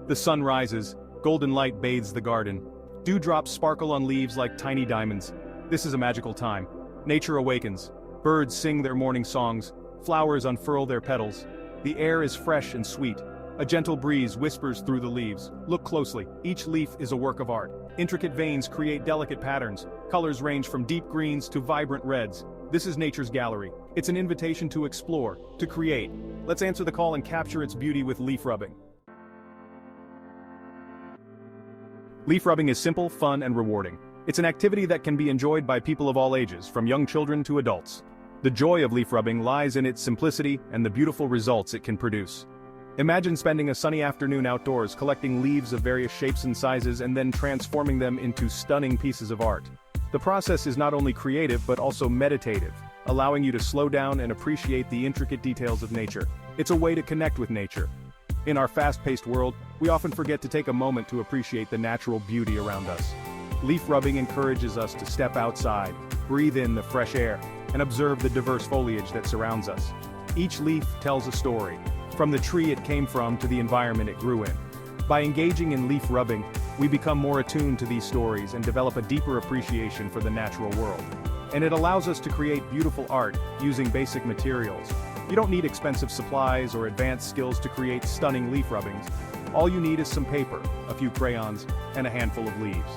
The sun rises, golden light bathes the garden. Dewdrops sparkle on leaves like tiny diamonds. This is a magical time. Nature awakens. Birds sing their morning songs. Flowers unfurl their petals. The air is fresh and sweet. A gentle breeze whispers through the leaves. Look closely. Each leaf is a work of art. Intricate veins create delicate patterns. Colors range from deep greens to vibrant reds. This is nature's gallery. It's an invitation to explore, to create. Let's answer the call and capture its beauty with leaf rubbing. Leaf rubbing is simple, fun, and rewarding. It's an activity that can be enjoyed by people of all ages, from young children to adults. The joy of leaf rubbing lies in its simplicity and the beautiful results it can produce. Imagine spending a sunny afternoon outdoors collecting leaves of various shapes and sizes and then transforming them into stunning pieces of art. The process is not only creative but also meditative, allowing you to slow down and appreciate the intricate details of nature. It's a way to connect with nature. In our fast-paced world, we often forget to take a moment to appreciate the natural beauty around us. Leaf rubbing encourages us to step outside, breathe in the fresh air, and observe the diverse foliage that surrounds us. Each leaf tells a story, from the tree it came from to the environment it grew in. By engaging in leaf rubbing, we become more attuned to these stories and develop a deeper appreciation for the natural world. And it allows us to create beautiful art using basic materials. You don't need expensive supplies or advanced skills to create stunning leaf rubbings. All you need is some paper, a few crayons, and a handful of leaves.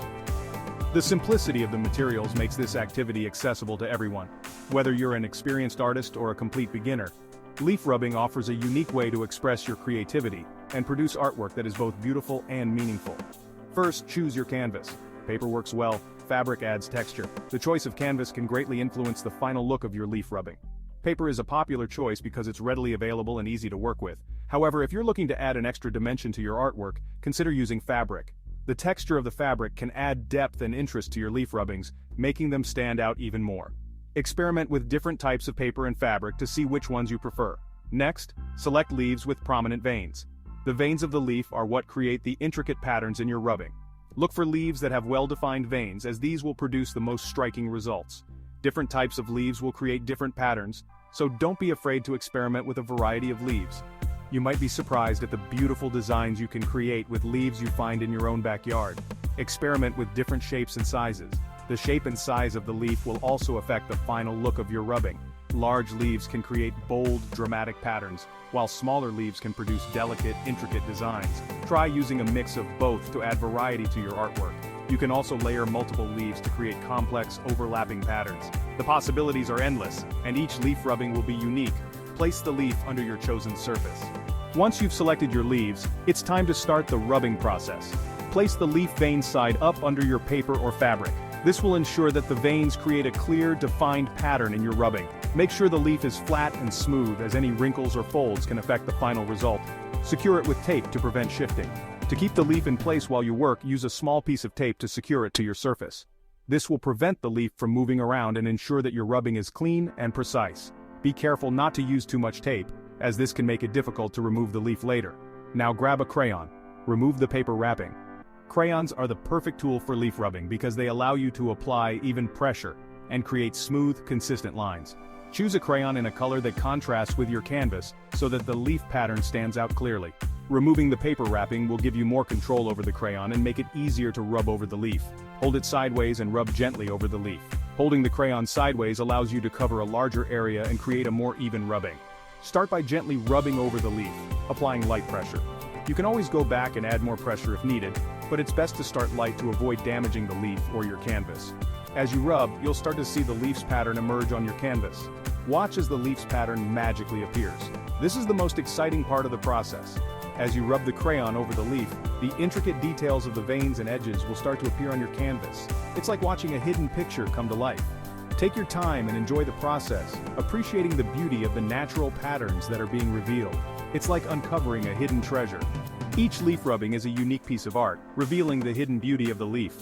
The simplicity of the materials makes this activity accessible to everyone. Whether you're an experienced artist or a complete beginner, leaf rubbing offers a unique way to express your creativity and produce artwork that is both beautiful and meaningful. First, choose your canvas. Paper works well, fabric adds texture. The choice of canvas can greatly influence the final look of your leaf rubbing. Paper is a popular choice because it's readily available and easy to work with. However, if you're looking to add an extra dimension to your artwork, consider using fabric. The texture of the fabric can add depth and interest to your leaf rubbings, making them stand out even more. Experiment with different types of paper and fabric to see which ones you prefer. Next, select leaves with prominent veins. The veins of the leaf are what create the intricate patterns in your rubbing. Look for leaves that have well-defined veins, as these will produce the most striking results. Different types of leaves will create different patterns, so don't be afraid to experiment with a variety of leaves. You might be surprised at the beautiful designs you can create with leaves you find in your own backyard. Experiment with different shapes and sizes. The shape and size of the leaf will also affect the final look of your rubbing. Large leaves can create bold, dramatic patterns, while smaller leaves can produce delicate, intricate designs. Try using a mix of both to add variety to your artwork. You can also layer multiple leaves to create complex, overlapping patterns. The possibilities are endless, and each leaf rubbing will be unique. Place the leaf under your chosen surface. Once you've selected your leaves, it's time to start the rubbing process. Place the leaf vein side up under your paper or fabric. This will ensure that the veins create a clear, defined pattern in your rubbing. Make sure the leaf is flat and smooth, as any wrinkles or folds can affect the final result. Secure it with tape to prevent shifting. To keep the leaf in place while you work, use a small piece of tape to secure it to your surface. This will prevent the leaf from moving around and ensure that your rubbing is clean and precise. Be careful not to use too much tape, as this can make it difficult to remove the leaf later. Now grab a crayon. Remove the paper wrapping. Crayons are the perfect tool for leaf rubbing because they allow you to apply even pressure and create smooth, consistent lines. Choose a crayon in a color that contrasts with your canvas so that the leaf pattern stands out clearly. Removing the paper wrapping will give you more control over the crayon and make it easier to rub over the leaf. Hold it sideways and rub gently over the leaf. Holding the crayon sideways allows you to cover a larger area and create a more even rubbing. Start by gently rubbing over the leaf, applying light pressure. You can always go back and add more pressure if needed, but it's best to start light to avoid damaging the leaf or your canvas. As you rub, you'll start to see the leaf's pattern emerge on your canvas. Watch as the leaf's pattern magically appears. This is the most exciting part of the process. As you rub the crayon over the leaf, the intricate details of the veins and edges will start to appear on your canvas. It's like watching a hidden picture come to life. Take your time and enjoy the process, appreciating the beauty of the natural patterns that are being revealed. It's like uncovering a hidden treasure. Each leaf rubbing is a unique piece of art, revealing the hidden beauty of the leaf.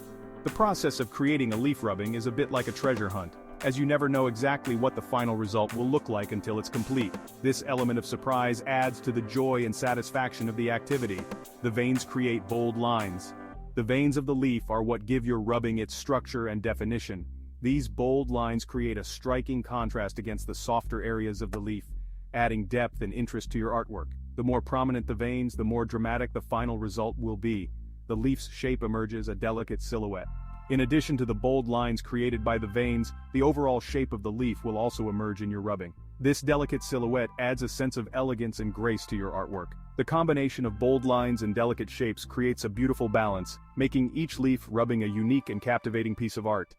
The process of creating a leaf rubbing is a bit like a treasure hunt, as you never know exactly what the final result will look like until it's complete. This element of surprise adds to the joy and satisfaction of the activity. The veins create bold lines. The veins of the leaf are what give your rubbing its structure and definition. These bold lines create a striking contrast against the softer areas of the leaf, adding depth and interest to your artwork. The more prominent the veins, the more dramatic the final result will be. The leaf's shape emerges a delicate silhouette. In addition to the bold lines created by the veins, the overall shape of the leaf will also emerge in your rubbing. This delicate silhouette adds a sense of elegance and grace to your artwork. The combination of bold lines and delicate shapes creates a beautiful balance, making each leaf rubbing a unique and captivating piece of art.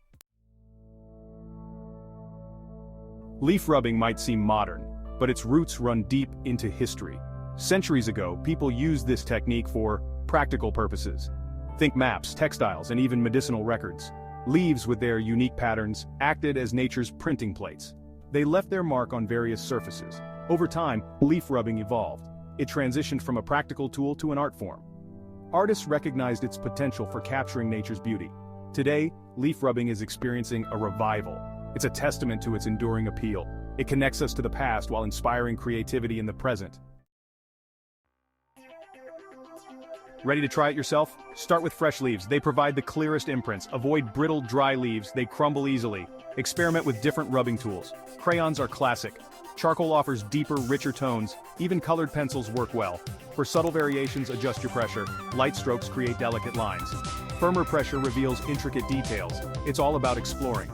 Leaf rubbing might seem modern, but its roots run deep into history. Centuries ago, people used this technique for practical purposes. Think maps, textiles, and even medicinal records. Leaves, with their unique patterns, acted as nature's printing plates. They left their mark on various surfaces. Over time, leaf rubbing evolved. It transitioned from a practical tool to an art form. Artists recognized its potential for capturing nature's beauty. Today, leaf rubbing is experiencing a revival. It's a testament to its enduring appeal. It connects us to the past while inspiring creativity in the present. Ready to try it yourself? Start with fresh leaves. They provide the clearest imprints. Avoid brittle, dry leaves. They crumble easily. Experiment with different rubbing tools. Crayons are classic. Charcoal offers deeper, richer tones. Even colored pencils work well. For subtle variations, adjust your pressure. Light strokes create delicate lines. Firmer pressure reveals intricate details. It's all about exploring.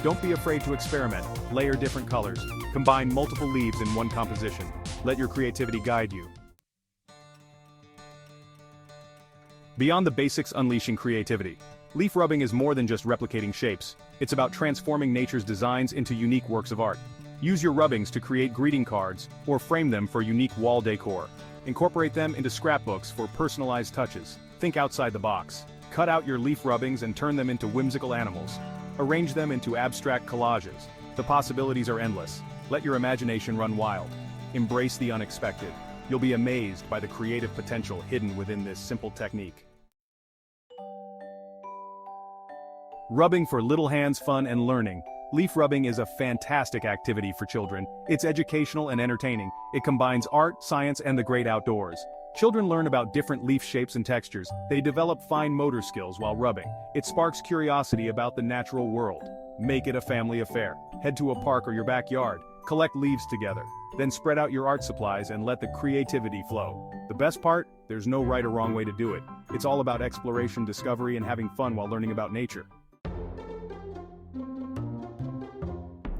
Don't be afraid to experiment. Layer different colors. Combine multiple leaves in one composition. Let your creativity guide you. Beyond the basics, unleashing creativity. Leaf rubbing is more than just replicating shapes. It's about transforming nature's designs into unique works of art. Use your rubbings to create greeting cards or frame them for unique wall decor. Incorporate them into scrapbooks for personalized touches. Think outside the box. Cut out your leaf rubbings and turn them into whimsical animals. Arrange them into abstract collages. The possibilities are endless. Let your imagination run wild. Embrace the unexpected. You'll be amazed by the creative potential hidden within this simple technique. Rubbing for little hands, fun and learning. Leaf rubbing is a fantastic activity for children. It's educational and entertaining. It combines art, science, and the great outdoors. Children learn about different leaf shapes and textures. They develop fine motor skills while rubbing. It sparks curiosity about the natural world. Make it a family affair. Head to a park or your backyard. Collect leaves together. Then spread out your art supplies and let the creativity flow. The best part? There's no right or wrong way to do it. It's all about exploration, discovery, and having fun while learning about nature.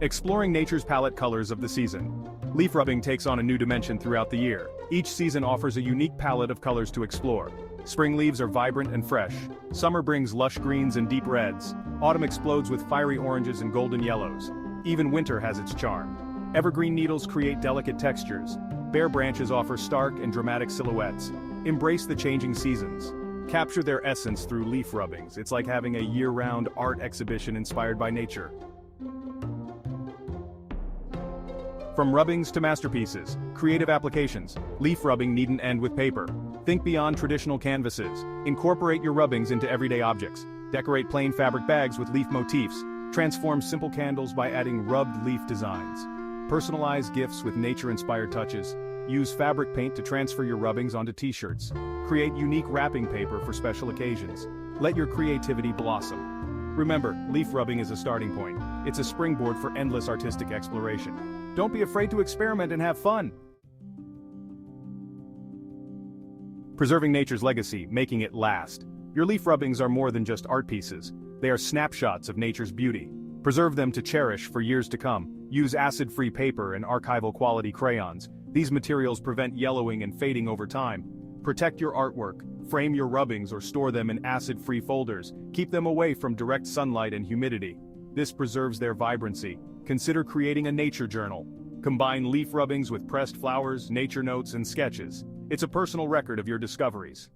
Exploring nature's palette colors of the season. Leaf rubbing takes on a new dimension throughout the year. Each season offers a unique palette of colors to explore. Spring leaves are vibrant and fresh. Summer brings lush greens and deep reds. Autumn explodes with fiery oranges and golden yellows. Even winter has its charm. Evergreen needles create delicate textures. Bare branches offer stark and dramatic silhouettes. Embrace the changing seasons. Capture their essence through leaf rubbings. It's like having a year-round art exhibition inspired by nature. From rubbings to masterpieces, creative applications, leaf rubbing needn't end with paper. Think beyond traditional canvases. Incorporate your rubbings into everyday objects. Decorate plain fabric bags with leaf motifs. Transform simple candles by adding rubbed leaf designs. Personalize gifts with nature-inspired touches. Use fabric paint to transfer your rubbings onto t-shirts. Create unique wrapping paper for special occasions. Let your creativity blossom. Remember, leaf rubbing is a starting point. It's a springboard for endless artistic exploration. Don't be afraid to experiment and have fun. Preserving nature's legacy, making it last. Your leaf rubbings are more than just art pieces. They are snapshots of nature's beauty. Preserve them to cherish for years to come. Use acid-free paper and archival quality crayons. These materials prevent yellowing and fading over time. Protect your artwork. Frame your rubbings or store them in acid-free folders. Keep them away from direct sunlight and humidity. This preserves their vibrancy. Consider creating a nature journal. Combine leaf rubbings with pressed flowers, nature notes, and sketches. It's a personal record of your discoveries.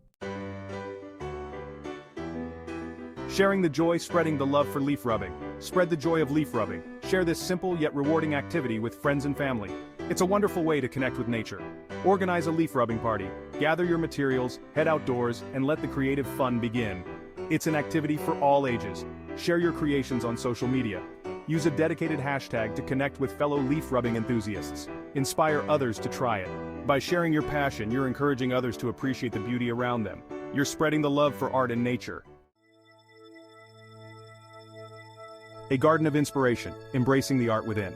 Sharing the joy, spreading the love for leaf rubbing. Spread the joy of leaf rubbing. Share this simple yet rewarding activity with friends and family. It's a wonderful way to connect with nature. Organize a leaf rubbing party. Gather your materials, head outdoors, and let the creative fun begin. It's an activity for all ages. Share your creations on social media. Use a dedicated hashtag to connect with fellow leaf rubbing enthusiasts. Inspire others to try it. By sharing your passion, you're encouraging others to appreciate the beauty around them. You're spreading the love for art and nature. A garden of inspiration, embracing the art within.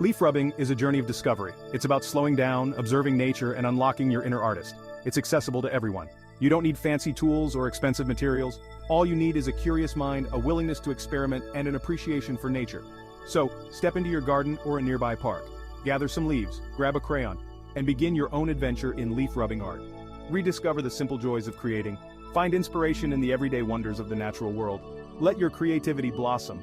Leaf rubbing is a journey of discovery. It's about slowing down, observing nature, and unlocking your inner artist. It's accessible to everyone. You don't need fancy tools or expensive materials. All you need is a curious mind, a willingness to experiment, and an appreciation for nature. So, step into your garden or a nearby park. Gather some leaves, grab a crayon, and begin your own adventure in leaf rubbing art. Rediscover the simple joys of creating. Find inspiration in the everyday wonders of the natural world. Let your creativity blossom.